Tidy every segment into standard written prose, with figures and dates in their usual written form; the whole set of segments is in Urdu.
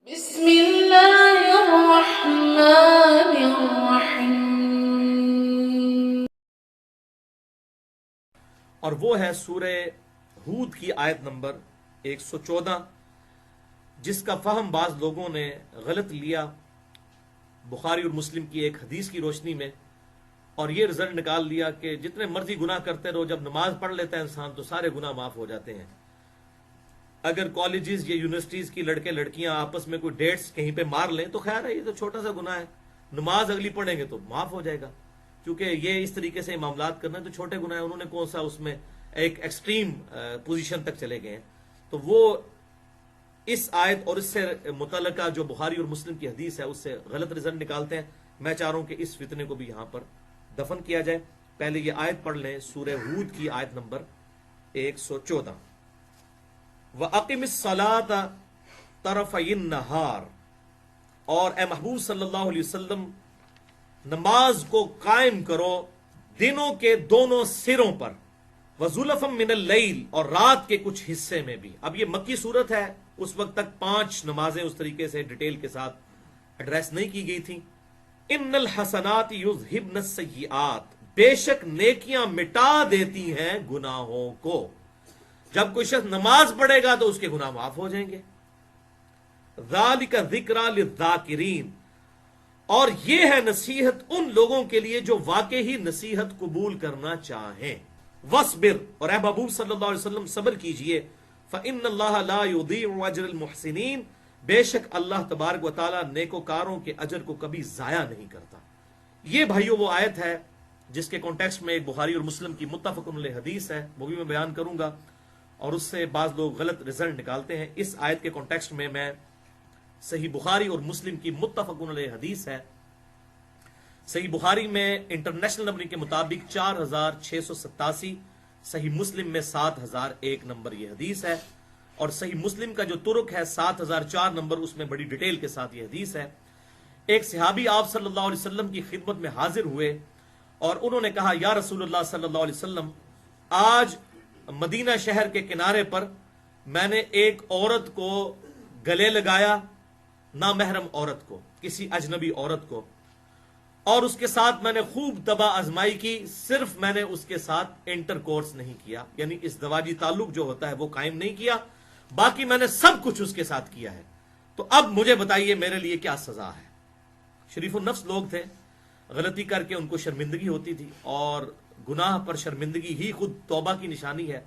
بسم اللہ الرحمن الرحیم۔ اور وہ ہے سورہ ہود کی آیت نمبر 114، جس کا فہم بعض لوگوں نے غلط لیا بخاری اور مسلم کی ایک حدیث کی روشنی میں، اور یہ رزلٹ نکال لیا کہ جتنے مرضی گناہ کرتے رہو، جب نماز پڑھ لیتا ہے انسان تو سارے گناہ معاف ہو جاتے ہیں۔ اگر کالجز یا یونیورسٹیز کی لڑکے لڑکیاں آپس میں کوئی ڈیٹس کہیں پہ مار لیں تو خیر ہے، یہ تو چھوٹا سا گناہ ہے، نماز اگلی پڑھیں گے تو معاف ہو جائے گا، کیونکہ یہ اس طریقے سے معاملات کرنا تو چھوٹے گناہ ہیں، انہوں نے کون سا اس میں ایک ایکسٹریم پوزیشن تک چلے گئے ہیں۔ تو وہ اس آیت اور اس سے متعلقہ جو بخاری اور مسلم کی حدیث ہے اس سے غلط رزلٹ نکالتے ہیں۔ میں چاہ رہا ہوں کہ اس فتنے کو بھی یہاں پر دفن کیا جائے۔ پہلے یہ آیت پڑھ لیں، سورہ ہود کی آیت نمبر 114۔ وَأَقِمِ الصَّلَاةَ طَرَفَيِ النَّهَارِ، اور اے محبوب صلی اللہ علیہ وسلم نماز کو قائم کرو دنوں کے دونوں سروں پر، وَزُلَفًا مِّنَ اللَّيْلِ، اور رات کے کچھ حصے میں بھی۔ اب یہ مکی صورت ہے، اس وقت تک 5 نمازیں اس طریقے سے ڈیٹیل کے ساتھ ایڈریس نہیں کی گئی تھیں۔ اِنَّ الْحَسَنَاتِ يُذْهِبْنَ السَّيِّئَاتِ، بے شک نیکیاں مٹا دیتی ہیں گناہوں کو۔ جب کوئی شخص نماز پڑھے گا تو اس کے گناہ معاف ہو جائیں گے۔ ذَلِكَ ذِكْرَى لِلذَّاكِرِينَ، اور یہ ہے نصیحت ان لوگوں کے لیے جو واقعی نصیحت قبول کرنا چاہیں۔ وَاصْبِرْ، اور اے محبوب صلی اللہ علیہ وسلم صبر کیجئے، فَإِنَّ اللَّهَ لَا يُضِيعُ أَجْرَ الْمُحْسِنِينَ، بے شک اللہ تبارک و تعالیٰ نیکوکاروں کے اجر کو کبھی ضائع نہیں کرتا۔ یہ بھائیو وہ آیت ہے جس کے کانٹیکسٹ میں ایک بخاری اور مسلم کی متفق علیہ حدیث ہے، وہ بھی میں بیان کروں گا، اور اس سے بعض لوگ غلط رزلٹ نکالتے ہیں۔ اس آیت کے کانٹیکسٹ میں صحیح بخاری اور مسلم کی متفق علیہ حدیث ہے۔ صحیح بخاری میں انٹرنیشنل نمبر کے مطابق 4687، صحیح مسلم میں 7001 نمبر یہ حدیث ہے، اور صحیح مسلم کا جو طرق ہے 7004 نمبر، اس میں بڑی ڈیٹیل کے ساتھ یہ حدیث ہے۔ ایک صحابی آپ صلی اللہ علیہ وسلم کی خدمت میں حاضر ہوئے اور انہوں نے کہا، یا رسول اللہ صلی اللہ علیہ وسلم، آج مدینہ شہر کے کنارے پر میں نے ایک عورت کو گلے لگایا، نامحرم عورت کو، کسی اجنبی عورت کو، اور اس کے ساتھ میں نے خوب طبع آزمائی کی، صرف میں نے اس کے ساتھ انٹر کورس نہیں کیا، یعنی اس زواجی تعلق جو ہوتا ہے وہ قائم نہیں کیا، باقی میں نے سب کچھ اس کے ساتھ کیا ہے، تو اب مجھے بتائیے میرے لیے کیا سزا ہے۔ شریف النفس لوگ تھے، غلطی کر کے ان کو شرمندگی ہوتی تھی، اور گناہ پر شرمندگی ہی خود توبہ کی نشانی ہے۔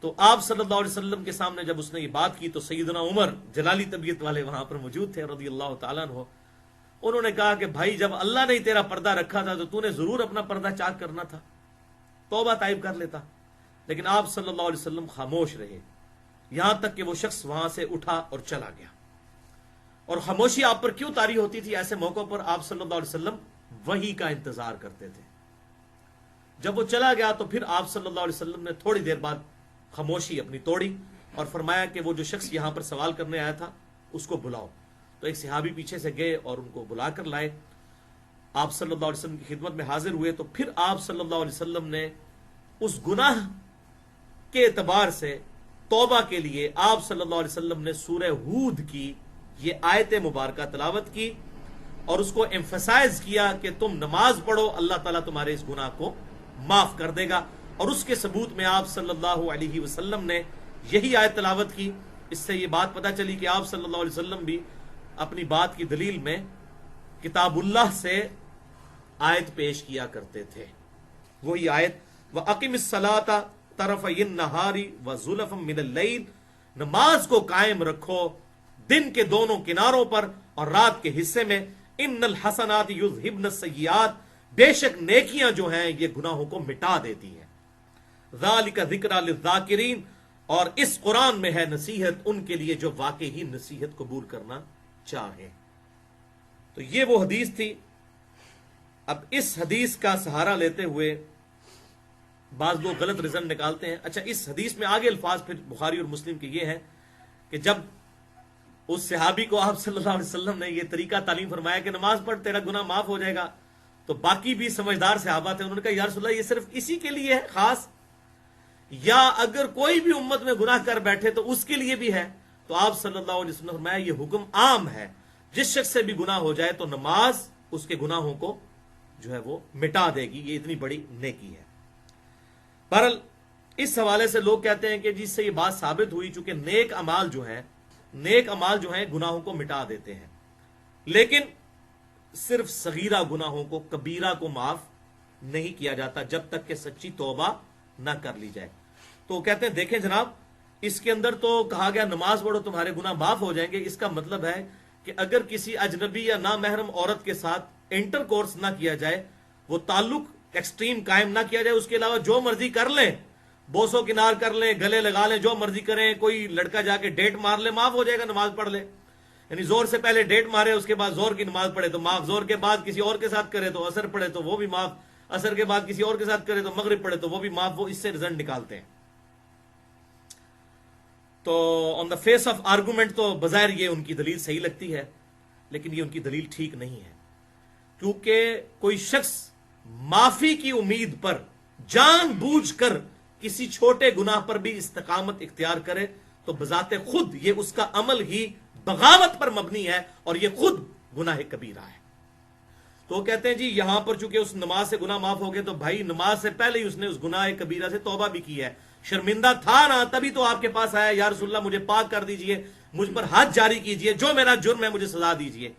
تو آپ صلی اللہ علیہ وسلم کے سامنے جب اس نے یہ بات کی تو سیدنا عمر جلالی طبیعت والے وہاں پر موجود تھے رضی اللہ تعالیٰ عنہ، انہوں نے کہا کہ بھائی جب اللہ نے تیرا پردہ رکھا تھا تو نے ضرور اپنا پردہ چاک کرنا تھا، توبہ طائب کر لیتا، لیکن آپ صلی اللہ علیہ وسلم خاموش رہے، یہاں تک کہ وہ شخص وہاں سے اٹھا اور چلا گیا۔ اور خاموشی آپ پر کیوں طاری ہوتی تھی؟ ایسے موقع پر آپ صلی اللہ علیہ وسلم وحی کا انتظار کرتے تھے۔ جب وہ چلا گیا تو پھر آپ صلی اللہ علیہ وسلم نے تھوڑی دیر بعد خاموشی اپنی توڑی اور فرمایا کہ وہ جو شخص یہاں پر سوال کرنے آیا تھا اس کو بلاؤ۔ تو ایک صحابی پیچھے سے گئے اور ان کو بلا کر لائے، آپ صلی اللہ علیہ وسلم کی خدمت میں حاضر ہوئے، تو پھر آپ صلی اللہ علیہ وسلم نے اس گناہ کے اعتبار سے توبہ کے لیے آپ صلی اللہ علیہ وسلم نے سورہ ہود کی یہ آیت مبارکہ تلاوت کی اور اس کو ایمفسائز کیا کہ تم نماز پڑھو، اللہ تعالیٰ تمہارے اس گناہ کو معاف کر دے گا، اور اس کے ثبوت میں آپ صلی اللہ علیہ وسلم نے یہی آیت تلاوت کی۔ اس سے یہ بات پتہ چلی کہ آپ صلی اللہ علیہ وسلم بھی اپنی بات کی دلیل میں کتاب اللہ سے آیت پیش کیا کرتے تھے، وہی آیت وَأَقِمِ الصَّلَاةَ طَرَفَيِ النَّهَارِ وَزُلَفًا مِّنَ اللَّيْلِ، نماز کو قائم رکھو دن کے دونوں کناروں پر اور رات کے حصے میں، اِنَّ الْحَسَنَاتِ يُذْهِبْنَ السَّيِّئَاتِ، بے شک نیکیاں جو ہیں یہ گناہوں کو مٹا دیتی ہیں۔ ذَلِكَ ذِكْرَى لِلذَّاكِرِينَ، اور اس قرآن میں ہے نصیحت ان کے لیے جو واقعی نصیحت قبول کرنا چاہیں۔ تو یہ وہ حدیث تھی۔ اب اس حدیث کا سہارا لیتے ہوئے بعض لوگ غلط رزلٹ نکالتے ہیں۔ اچھا، اس حدیث میں آگے الفاظ پھر بخاری اور مسلم کے یہ ہیں کہ جب اس صحابی کو آپ صلی اللہ علیہ وسلم نے یہ طریقہ تعلیم فرمایا کہ نماز پڑھ تیرا گناہ معاف ہو جائے گا، تو باقی بھی سمجھدار صحابہ تھے، انہوں نے کہا یا رسول اللہ یہ صرف اسی کے لیے ہے خاص، یا اگر کوئی بھی امت میں گناہ کر بیٹھے تو اس کے لیے بھی ہے؟ تو آپ صلی اللہ علیہ وسلم نے فرمایا یہ حکم عام ہے، جس شخص سے بھی گناہ ہو جائے تو نماز اس کے گناہوں کو جو ہے وہ مٹا دے گی، یہ اتنی بڑی نیکی ہے۔ بہرحال اس حوالے سے لوگ کہتے ہیں کہ جس سے یہ بات ثابت ہوئی، چونکہ نیک اعمال جو ہیں گناہوں کو مٹا دیتے ہیں، لیکن صرف صغیرہ گناہوں کو، کبیرہ کو معاف نہیں کیا جاتا جب تک کہ سچی توبہ نہ کر لی جائے۔ تو کہتے ہیں دیکھیں جناب، اس کے اندر تو کہا گیا نماز پڑھو تمہارے گناہ معاف ہو جائیں گے، اس کا مطلب ہے کہ اگر کسی اجنبی یا نامحرم عورت کے ساتھ انٹر کورس نہ کیا جائے، وہ تعلق ایکسٹریم قائم نہ کیا جائے، اس کے علاوہ جو مرضی کر لیں، بوسو کنار کر لیں، گلے لگا لیں، جو مرضی کریں، کوئی لڑکا جا کے ڈیٹ مار لے، معاف ہو جائے گا، نماز پڑھ لے۔ یعنی زور سے پہلے ڈیٹ مارے، اس کے بعد زور کی نماز پڑھے تو معاف، زور کے بعد کسی اور کے ساتھ کرے تو عصر پڑھے تو وہ بھی معاف، عصر کے بعد کسی اور کے ساتھ کرے تو مغرب پڑھے تو وہ بھی معاف، وہ اس سے رزلٹ نکالتے ہیں۔ تو آن دا فیس آف آرگومنٹ تو بظاہر یہ ان کی دلیل صحیح لگتی ہے، لیکن یہ ان کی دلیل ٹھیک نہیں ہے، کیونکہ کوئی شخص معافی کی امید پر جان بوجھ کر کسی چھوٹے گناہ پر بھی استقامت اختیار کرے تو بذات خود یہ اس کا عمل ہی بغاوت پر مبنی ہے اور یہ خود گناہ کبیرہ ہے۔ تو وہ کہتے ہیں جی یہاں پر چونکہ اس نماز سے گناہ معاف ہو گئے، تو بھائی نماز سے پہلے ہی اس نے اس گناہ کبیرہ سے توبہ بھی کی ہے، شرمندہ تھا نا، تبھی تو آپ کے پاس آیا، یا رسول اللہ مجھے پاک کر دیجئے، مجھ پر حد جاری کیجئے، جو میرا جرم ہے مجھے سزا دیجئے۔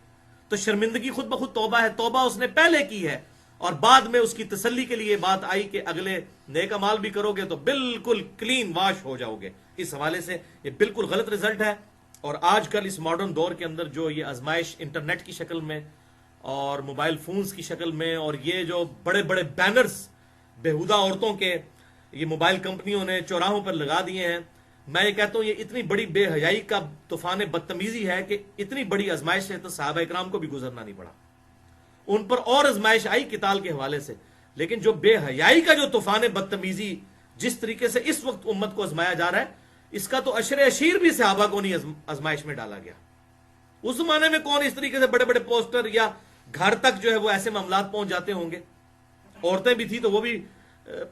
تو شرمندگی خود بخود توبہ ہے، توبہ اس نے پہلے کی ہے، اور بعد میں اس کی تسلی کے لیے بات آئی کہ اگلے نیک اعمال بھی کرو گے تو بالکل کلین واش ہو جاؤ گے۔ اس حوالے سے یہ بالکل غلط رزلٹ ہے، اور آج کل اس ماڈرن دور کے اندر جو یہ آزمائش انٹرنیٹ کی شکل میں اور موبائل فونز کی شکل میں، اور یہ جو بڑے بڑے بینرز بےہودہ عورتوں کے یہ موبائل کمپنیوں نے چوراہوں پر لگا دیے ہیں، میں یہ کہتا ہوں یہ اتنی بڑی بے حیائی کا طوفان بدتمیزی ہے کہ اتنی بڑی آزمائش سے تو صحابہ اکرام کو بھی گزرنا نہیں پڑا، ان پر اور آزمائش آئی قتال کے حوالے سے، لیکن جو بے حیائی کا جو طوفان بدتمیزی جس طریقے سے اس وقت امت کو آزمایا جا رہا ہے، اس کا تو عشر اشیر بھی صحابہ کو نہیں آزمائش میں ڈالا گیا۔ اس زمانے میں کون اس طریقے سے بڑے بڑے پوسٹر یا گھر تک جو ہے وہ ایسے معاملات پہنچ جاتے ہوں گے؟ عورتیں بھی تھی تو وہ بھی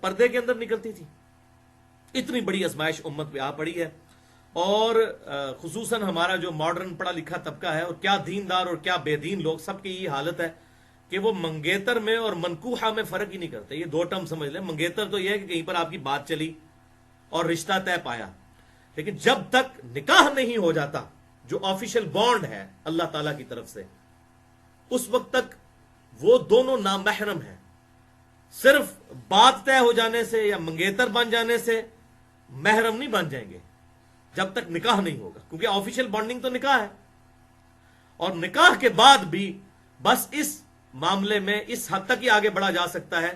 پردے کے اندر نکلتی تھی۔ اتنی بڑی آزمائش امت پہ آ پڑی ہے، اور خصوصاً ہمارا جو ماڈرن پڑھا لکھا طبقہ ہے، اور کیا دیندار اور کیا بے دین لوگ، سب کی یہ حالت ہے کہ وہ منگیتر میں اور منکوحہ میں فرق ہی نہیں کرتے۔ یہ دو ٹرم سمجھ لیں، منگیتر تو یہ ہے کہ کہیں پر آپ کی بات چلی اور رشتہ طے پایا، لیکن جب تک نکاح نہیں ہو جاتا جو آفیشل بانڈ ہے اللہ تعالیٰ کی طرف سے، اس وقت تک وہ دونوں نامحرم ہیں۔ صرف بات طے ہو جانے سے یا منگیتر بن جانے سے محرم نہیں بن جائیں گے جب تک نکاح نہیں ہوگا، کیونکہ آفیشل بانڈنگ تو نکاح ہے، اور نکاح کے بعد بھی بس اس معاملے میں اس حد تک ہی آگے بڑھا جا سکتا ہے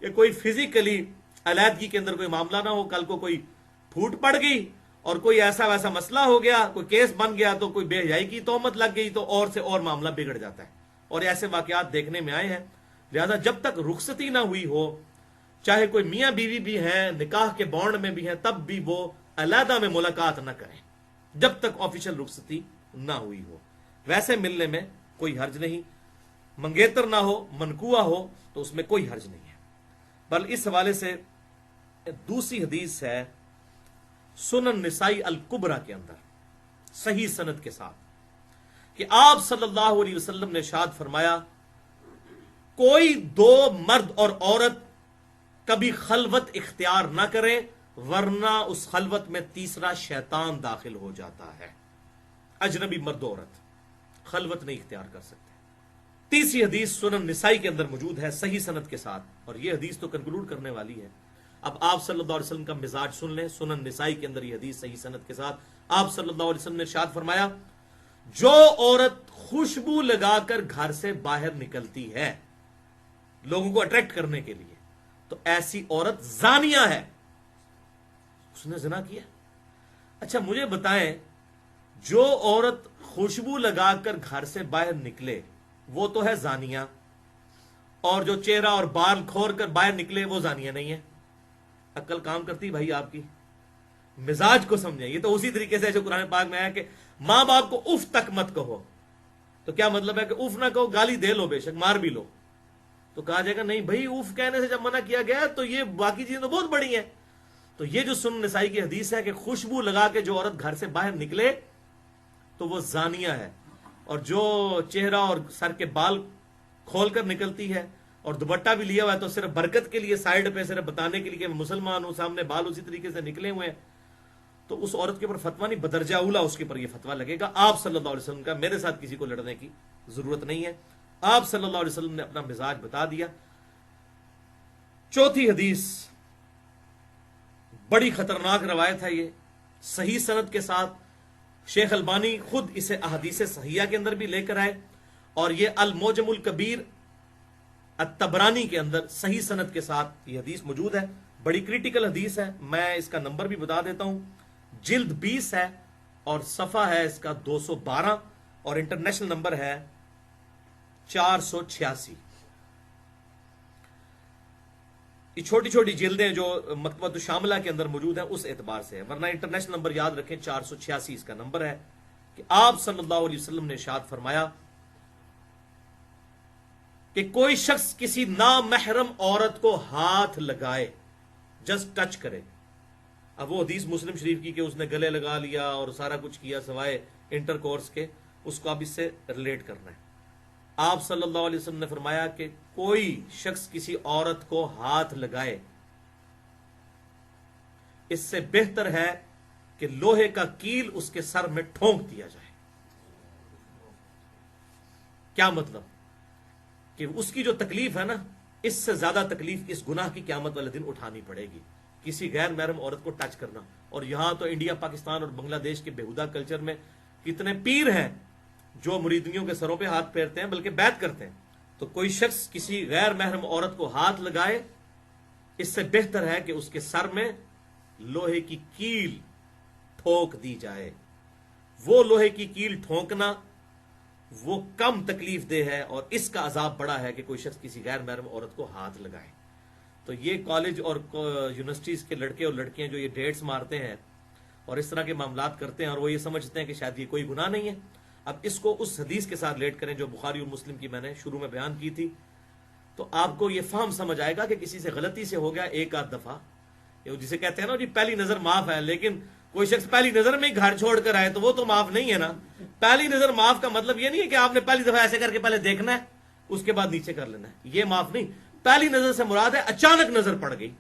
کہ کوئی فزیکلی علیحدگی کے اندر کوئی معاملہ نہ ہو، کل کو کوئی پھوٹ پڑ گئی اور کوئی ایسا ویسا مسئلہ ہو گیا، کوئی کیس بن گیا، تو کوئی بے حیائی کی تہمت لگ گئی تو اور سے اور معاملہ بگڑ جاتا ہے، اور ایسے واقعات دیکھنے میں آئے ہیں۔ لہذا جب تک رخصتی نہ ہوئی ہو، چاہے کوئی میاں بیوی بھی ہیں، نکاح کے بانڈ میں بھی ہیں، تب بھی وہ علیحدہ میں ملاقات نہ کریں جب تک آفیشل رخصتی نہ ہوئی ہو۔ ویسے ملنے میں کوئی حرج نہیں، منگیتر نہ ہو، منکوہ ہو تو اس میں کوئی حرج نہیں ہے۔ بل اس حوالے سے دوسری حدیث ہے سنن نسائی الکبریٰ کے اندر صحیح سند کے ساتھ کہ آپ صلی اللہ علیہ وسلم نے ارشاد فرمایا، کوئی دو مرد اور عورت کبھی خلوت اختیار نہ کرے، ورنہ اس خلوت میں تیسرا شیطان داخل ہو جاتا ہے۔ اجنبی مرد و عورت خلوت نہیں اختیار کر سکتے۔ تیسری حدیث سنن نسائی کے اندر موجود ہے صحیح سند کے ساتھ، اور یہ حدیث تو کنکلوڈ کرنے والی ہے۔ اب آپ صلی اللہ علیہ وسلم کا مزاج سن لیں۔ سنن نسائی کے اندر یہ حدیث صحیح سند کے ساتھ آپ صلی اللہ علیہ وسلم نے ارشاد فرمایا، جو عورت خوشبو لگا کر گھر سے باہر نکلتی ہے لوگوں کو اٹریکٹ کرنے کے لیے، تو ایسی عورت زانیہ ہے، اس نے زنا کیا۔ اچھا مجھے بتائیں، جو عورت خوشبو لگا کر گھر سے باہر نکلے وہ تو ہے زانیہ، اور جو چہرہ اور بال کھور کر باہر نکلے وہ زانیہ نہیں ہے؟ عقل کام کرتی بھائی آپ کی، مزاج کو سمجھیں۔ یہ تو اسی طریقے سے جو قرآن پاک میں آیا کہ ماں باپ کو اف تک مت کہو، تو کیا مطلب ہے کہ اف نہ کہو، گالی دے لو، بے شک مار بھی لو، تو کہا جائے گا نہیں بھائی اف کہنے سے جب منع کیا گیا تو یہ باقی چیزیں تو بہت بڑی ہیں۔ تو یہ جو سنن نسائی کی حدیث ہے کہ خوشبو لگا کے جو عورت گھر سے باہر نکلے تو وہ زانیہ ہے، اور جو چہرہ اور سر کے بال کھول کر نکلتی ہے اور دوپٹہ بھی لیا ہوا ہے تو صرف برکت کے لیے، سائیڈ پہ صرف بتانے کے لیے کہ میں مسلمان ہوں، سامنے بال اسی طریقے سے نکلے ہوئے ہیں، تو اس عورت کے اوپر فتویٰ نہیں، بدرجہ اولا اس کے اوپر یہ فتویٰ لگے گا آپ صلی اللہ علیہ وسلم کا میرے ساتھ کسی کو لڑنے کی ضرورت نہیں ہے۔ آپ صلی اللہ علیہ وسلم نے اپنا مزاج بتا دیا۔ چوتھی حدیث بڑی خطرناک روایت ہے، یہ صحیح سند کے ساتھ، شیخ البانی خود اسے احادیث صحیحہ کے اندر بھی لے کر آئے، اور یہ المعجم الکبیر الطبرانی کے اندر صحیح سند کے ساتھ یہ حدیث موجود ہے۔ بڑی کریٹیکل حدیث ہے، میں اس کا نمبر بھی بتا دیتا ہوں، جلد 20 ہے اور صفحہ ہے اس کا 212 اور انٹرنیشنل نمبر ہے 486۔ یہ چھوٹی چھوٹی جلدیں جو مکتبۃ الشاملہ کے اندر موجود ہیں اس اعتبار سے ہے، ورنہ انٹرنیشنل نمبر یاد رکھیں 486 اس کا نمبر ہے، کہ آپ صلی اللہ علیہ وسلم نے ارشاد فرمایا کہ کوئی شخص کسی نامحرم عورت کو ہاتھ لگائے، جسٹ ٹچ کرے۔ اب وہ حدیث مسلم شریف کی کہ اس نے گلے لگا لیا اور سارا کچھ کیا سوائے انٹر کورس کے، اس کو اب اس سے ریلیٹ کرنا ہے۔ آپ صلی اللہ علیہ وسلم نے فرمایا کہ کوئی شخص کسی عورت کو ہاتھ لگائے، اس سے بہتر ہے کہ لوہے کا کیل اس کے سر میں ٹھونک دیا جائے۔ کیا مطلب؟ کہ اس کی جو تکلیف ہے نا، اس سے زیادہ تکلیف اس گناہ کی قیامت والے دن اٹھانی پڑے گی، کسی غیر محرم عورت کو ٹچ کرنا۔ اور یہاں تو انڈیا، پاکستان اور بنگلہ دیش کے بےہودہ کلچر میں کتنے پیر ہیں جو مریدیوں کے سروں پہ ہاتھ پھیرتے ہیں، بلکہ بیعت کرتے ہیں۔ تو کوئی شخص کسی غیر محرم عورت کو ہاتھ لگائے، اس سے بہتر ہے کہ اس کے سر میں لوہے کی کیل ٹھوک دی جائے۔ وہ لوہے کی کیل ٹھونکنا وہ کم تکلیف دہ ہے، اور اس کا عذاب بڑا ہے کہ کوئی شخص کسی غیر محرم عورت کو ہاتھ لگائے۔ تو یہ کالج اور یونیورسٹیز کے لڑکے اور لڑکیاں جو یہ ڈیٹس مارتے ہیں اور اس طرح کے معاملات کرتے ہیں، اور وہ یہ سمجھتے ہیں کہ شاید یہ کوئی گناہ نہیں ہے، اب اس کو اس حدیث کے ساتھ ریلیٹ کریں جو بخاری اور مسلم کی میں نے شروع میں بیان کی تھی، تو آپ کو یہ فہم سمجھ آئے گا کہ کسی سے غلطی سے ہو گیا ایک آدھ دفعہ، جسے کہتے ہیں نا جی پہلی نظر معاف ہے، لیکن کوئی شخص پہلی نظر میں ہی گھر چھوڑ کر آئے تو وہ تو معاف نہیں ہے نا۔ پہلی نظر معاف کا مطلب یہ نہیں ہے کہ آپ نے پہلی دفعہ ایسے کر کے پہلے دیکھنا ہے اس کے بعد نیچے کر لینا ہے، یہ معاف نہیں۔ پہلی نظر سے مراد ہے اچانک نظر پڑ گئی،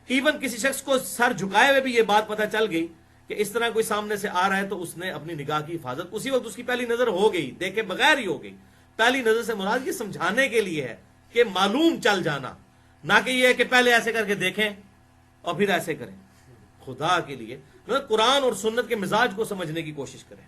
ایون کسی شخص کو سر جھکائے ہوئے بھی یہ بات پتہ چل گئی کہ اس طرح کوئی سامنے سے آ رہا ہے، تو اس نے اپنی نگاہ کی حفاظت اسی وقت، اس کی پہلی نظر ہو گئی، دیکھے بغیر ہی ہو گئی۔ پہلی نظر سے مراد یہ سمجھانے کے لیے ہے کہ معلوم چل جانا، نہ کہ یہ ہے کہ پہلے ایسے کر کے دیکھیں اور پھر ایسے کریں۔ خدا کے لیے قرآن اور سنت کے مزاج کو سمجھنے کی کوشش کریں۔